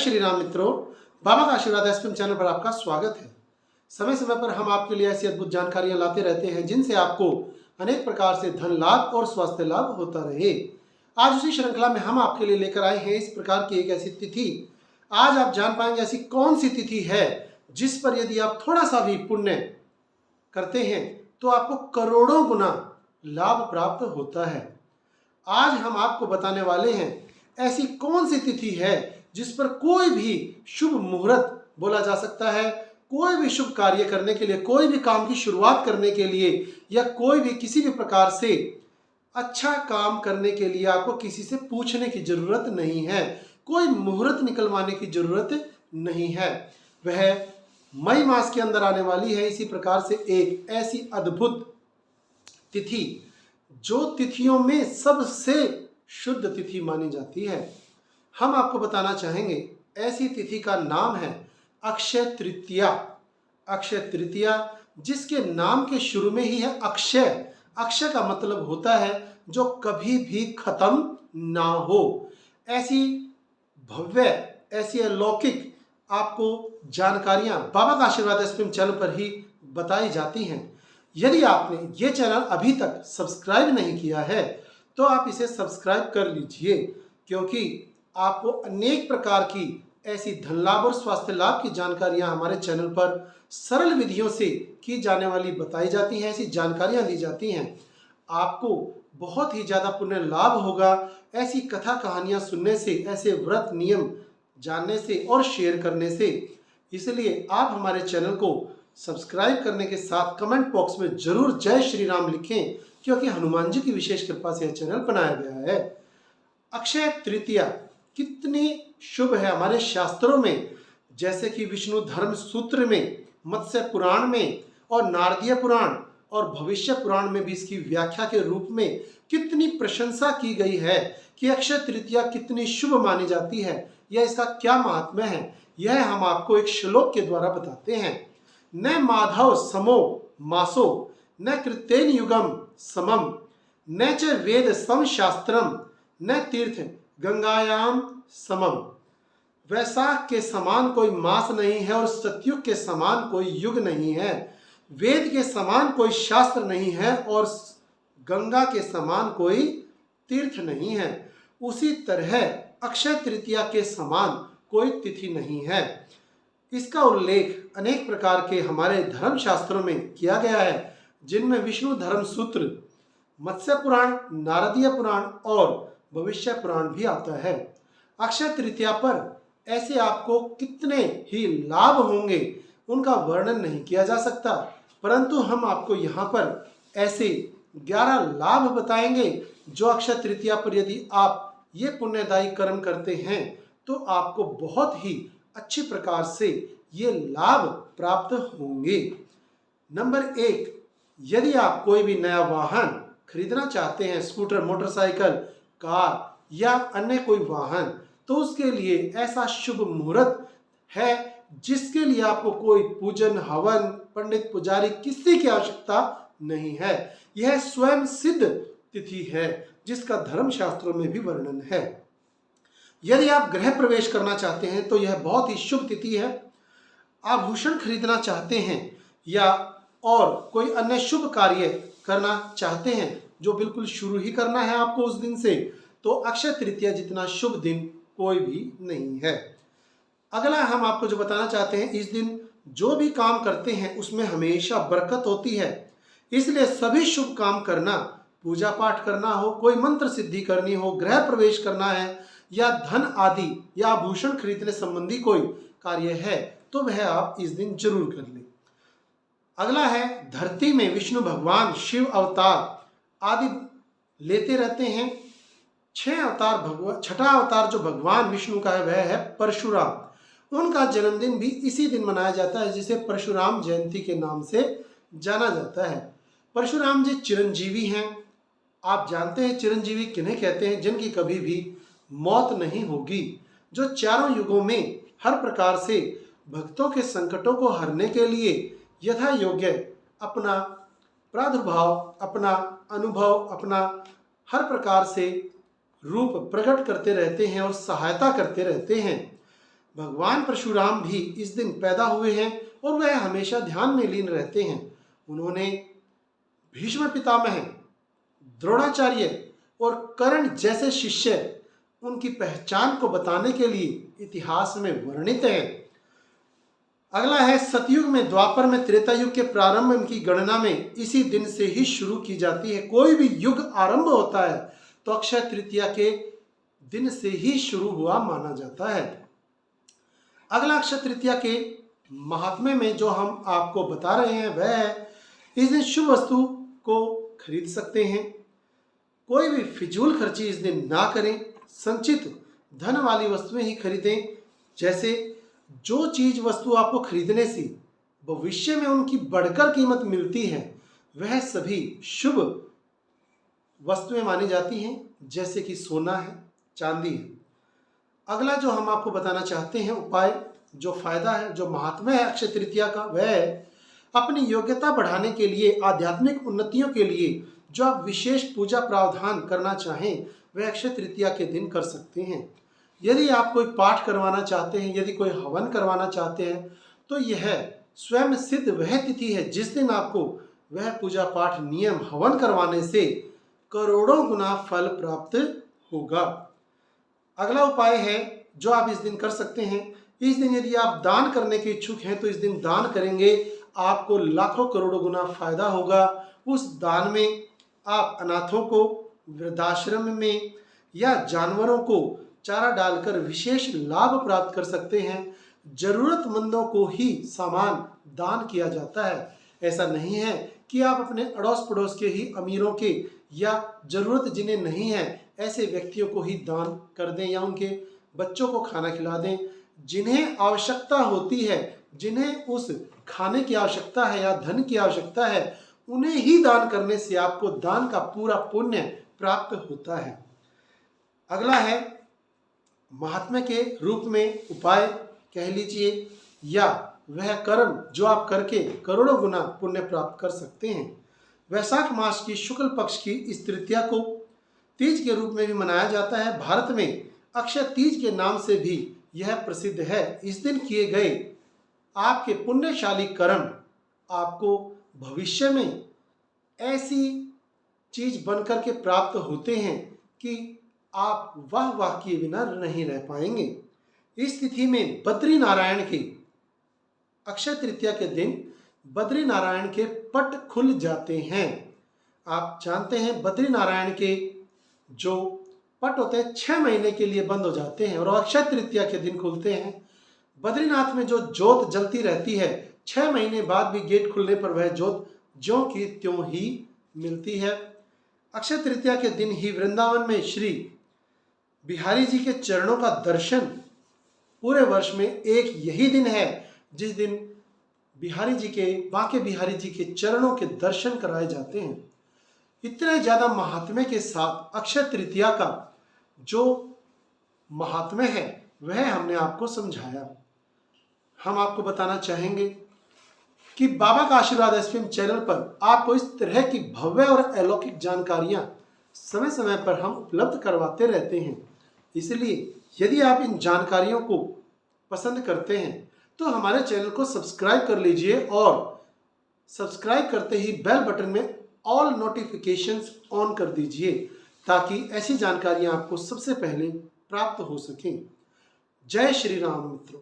श्री राम मित्रों, बाबा का आशीर्वाद एसपीएम चैनल पर आपका स्वागत है। समय समय पर हम आपके लिए ऐसी अद्भुत जानकारियां लाते रहते हैं जिनसे आपको अनेक प्रकार से धन लाभ और स्वास्थ्य लाभ होता रहे। आज उसी श्रृंखला में हम आपके लिए लेकर आए हैं इस प्रकार की एक ऐसी तिथि। आज आप जान पाएंगे ऐसी कौन सी तिथि है जिस पर यदि आप थोड़ा सा भी पुण्य करते हैं तो आपको करोड़ों गुना लाभ प्राप्त होता है। आज हम आपको बताने वाले हैं ऐसी कौन सी तिथि है जिस पर कोई भी शुभ मुहूर्त बोला जा सकता है, कोई भी शुभ कार्य करने के लिए, कोई भी काम की शुरुआत करने के लिए या कोई भी किसी भी प्रकार से अच्छा काम करने के लिए आपको किसी से पूछने की जरूरत नहीं है, कोई मुहूर्त निकलवाने की जरूरत नहीं है। वह मई मास के अंदर आने वाली है। इसी प्रकार से एक ऐसी अद्भुत तिथि जो तिथियों में सबसे शुद्ध तिथि मानी जाती है, हम आपको बताना चाहेंगे। ऐसी तिथि का नाम है अक्षय तृतीया। अक्षय तृतीया जिसके नाम के शुरू में ही है अक्षय। अक्षय का मतलब होता है जो कभी भी खत्म ना हो। ऐसी भव्य, ऐसी अलौकिक आपको जानकारियां बाबा का आशीर्वाद एसपीएम चैनल पर ही बताई जाती हैं। यदि आपने ये चैनल अभी तक सब्सक्राइब नहीं किया है तो आप इसे सब्सक्राइब कर लीजिए, क्योंकि आपको अनेक प्रकार की ऐसी धन लाभ और स्वास्थ्य लाभ की जानकारियां हमारे चैनल पर सरल विधियों से की जाने वाली बताई जाती हैं, ऐसी जानकारियां दी जाती हैं। आपको बहुत ही ज़्यादा पुण्य लाभ होगा ऐसी कथा कहानियां सुनने से, ऐसे व्रत नियम जानने से और शेयर करने से। इसलिए आप हमारे चैनल को सब्सक्राइब करने के साथ कमेंट बॉक्स में जरूर जय श्री राम लिखें, क्योंकि हनुमान जी की विशेष कृपा से यह चैनल बनाया गया है। अक्षय तृतीया कितनी शुभ है हमारे शास्त्रों में, जैसे कि विष्णु धर्म सूत्र में, मत्स्य पुराण में और नारदीय पुराण और भविष्य पुराण में भी इसकी व्याख्या के रूप में कितनी प्रशंसा की गई है कि अक्षय तृतीया कितनी शुभ मानी जाती है या इसका क्या महात्म्य है। यह हम आपको एक श्लोक के द्वारा बताते हैं। न माधव समो मासो न कृतेन युगम समम न च वेद सम शास्त्रम न तीर्थ गंगायाम समम। वैशाख के समान कोई मास नहीं है और सतयुग के समान कोई युग नहीं है, वेद के समान कोई शास्त्र नहीं है और गंगा के समान कोई तीर्थ नहीं है। उसी तरह अक्षय तृतीया के समान कोई तिथि नहीं है। इसका उल्लेख अनेक प्रकार के हमारे धर्म शास्त्रों में किया गया है, जिनमें विष्णु धर्म सूत्र, मत्स्य पुराण, नारदीय पुराण और भविष्य पुराण भी आता है। अक्षय तृतीया पर ऐसे आपको कितने ही लाभ होंगे उनका वर्णन नहीं किया जा सकता, परंतु हम आपको यहाँ पर ऐसे 11 लाभ बताएंगे जो अक्षय तृतीया पर यदि आप ये पुण्यदायी कर्म करते हैं तो आपको बहुत ही अच्छी प्रकार से ये लाभ प्राप्त होंगे। नंबर 1, यदि आप कोई भी नया वाहन खरीदना चाहते हैं, स्कूटर, मोटरसाइकिल, कार या अन्य कोई वाहन, तो उसके लिए ऐसा शुभ मुहूर्त है जिसके लिए आपको कोई पूजन, हवन, पंडित, पुजारी किसी की आवश्यकता नहीं है। यह स्वयं सिद्ध तिथि है जिसका धर्म शास्त्रों में भी वर्णन है। यदि आप गृह प्रवेश करना चाहते हैं तो यह बहुत ही शुभ तिथि है। आभूषण खरीदना चाहते हैं या और कोई अन्य शुभ कार्य करना चाहते हैं जो बिल्कुल शुरू ही करना है आपको उस दिन से, तो अक्षय तृतीया जितना शुभ दिन कोई भी नहीं है। अगला हम आपको जो बताना चाहते हैं, इस दिन जो भी काम करते हैं उसमें हमेशा बरकत होती है। इसलिए सभी शुभ काम करना, पूजा पाठ करना हो, कोई मंत्र सिद्धि करनी हो, गृह प्रवेश करना है या धन आदि या आभूषण खरीदने संबंधी कोई कार्य है तो वह आप इस दिन जरूर कर लें। अगला है, धरती में विष्णु भगवान शिव अवतार आदि लेते रहते हैं। 6 अवतार, छठा अवतार जो भगवान विष्णु का है वह है परशुराम। उनका जन्मदिन भी इसी दिन मनाया जाता है, जिसे परशुराम जयंती के नाम से जाना जाता है। परशुराम जी चिरंजीवी हैं। आप जानते हैं चिरंजीवी किन्हें कहते हैं? जिनकी कभी भी मौत नहीं होगी, जो चारों युगों में हर प्रकार से भक्तों के संकटों को हरने के लिए यथा योग्य अपना प्रादुर्भाव, अपना अनुभव, अपना हर प्रकार से रूप प्रकट करते रहते हैं और सहायता करते रहते हैं। भगवान परशुराम भी इस दिन पैदा हुए हैं और वह हमेशा ध्यान में लीन रहते हैं। उन्होंने भीष्म पितामह, द्रोणाचार्य और कर्ण जैसे शिष्य उनकी पहचान को बताने के लिए इतिहास में वर्णित है। अगला है सतयुग में, द्वापर में, त्रेता युग के प्रारंभ की गणना में इसी दिन से ही शुरू की जाती है। कोई भी युग आरंभ होता है तो अक्षय तृतीया के दिन से ही शुरू हुआ माना जाता है। अगला अक्षय तृतीया के महात्म्य में जो हम आपको बता रहे हैं वह है, इस दिन शुभ वस्तु को खरीद सकते हैं। कोई भी फिजूल खर्ची इस दिन ना करें। संचित धन वाली वस्तुएं ही खरीदें। जैसे जो चीज वस्तु आपको खरीदने से भविष्य में उनकी बढ़कर कीमत मिलती है वह सभी शुभ वस्तुएं मानी जाती हैं, जैसे कि सोना है, चांदी है। अगला जो हम आपको बताना चाहते हैं उपाय, जो फायदा है, जो महात्म्य है अक्षय तृतीया का, वह है अपनी योग्यता बढ़ाने के लिए, आध्यात्मिक उन्नतियों के लिए जो आप विशेष पूजा प्रावधान करना चाहें वह अक्षय तृतीया के दिन कर सकते हैं। यदि आप कोई पाठ करवाना चाहते हैं, यदि कोई हवन करवाना चाहते हैं तो यह स्वयं सिद्ध वह तिथि है जिस दिन आपको वह पूजा पाठ नियम हवन करवाने से करोड़ों गुना फल प्राप्त होगा। अगला उपाय है जो आप इस दिन कर सकते हैं, इस दिन यदि आप दान करने के इच्छुक हैं तो इस दिन दान करेंगे, आपको लाखों करोड़ों गुना फायदा होगा। उस दान में आप अनाथों को, वृद्धाश्रम में या जानवरों को चारा डालकर विशेष लाभ प्राप्त कर सकते हैं। जरूरतमंदों को ही सामान दान किया जाता है। ऐसा नहीं है कि आप अपने अड़ोस पड़ोस के ही अमीरों के या जरूरत जिन्हें नहीं है ऐसे व्यक्तियों को ही दान कर दें या उनके बच्चों को खाना खिला दें। जिन्हें आवश्यकता होती है, जिन्हें उस खाने की आवश्यकता है या धन की आवश्यकता है, उन्हें ही दान करने से आपको दान का पूरा पुण्य प्राप्त होता है। अगला है महात्म्य के रूप में उपाय कह लीजिए या वह कर्म जो आप करके करोड़ों गुना पुण्य प्राप्त कर सकते हैं। वैशाख मास की शुक्ल पक्ष की इस तृतीया को तीज के रूप में भी मनाया जाता है। भारत में अक्षय तीज के नाम से भी यह प्रसिद्ध है। इस दिन किए गए आपके पुण्यशाली कर्म आपको भविष्य में ऐसी चीज बनकर के प्राप्त होते हैं कि आप वाह वाह किए बिना नहीं रह पाएंगे। इस तिथि में बद्री नारायण के अक्षय तृतीया के दिन बद्री नारायण के पट खुल जाते हैं। आप जानते हैं बद्री नारायण के जो पट होते हैं 6 महीने के लिए बंद हो जाते हैं और अक्षय तृतीया के दिन खुलते हैं। बद्रीनाथ में जो जोत जलती रहती है 6 महीने बाद भी गेट खुलने पर वह जोत ज्यों की त्यों ही मिलती है। अक्षय तृतीया के दिन ही वृंदावन में श्री बिहारी जी के चरणों का दर्शन, पूरे वर्ष में एक यही दिन है जिस दिन बिहारी जी के, बांके बिहारी जी के चरणों के दर्शन कराए जाते हैं। इतने ज़्यादा महात्म्य के साथ अक्षय तृतीया का जो महात्म्य है वह हमने आपको समझाया। हम आपको बताना चाहेंगे कि बाबा का आशीर्वाद एसपीएम चैनल पर आपको इस तरह की भव्य और अलौकिक जानकारियां समय समय पर हम उपलब्ध करवाते रहते हैं। इसलिए यदि आप इन जानकारियों को पसंद करते हैं तो हमारे चैनल को सब्सक्राइब कर लीजिए और सब्सक्राइब करते ही बेल बटन में ऑल नोटिफिकेशंस ऑन कर दीजिए ताकि ऐसी जानकारियां आपको सबसे पहले प्राप्त हो सकें। जय श्री राम मित्रों।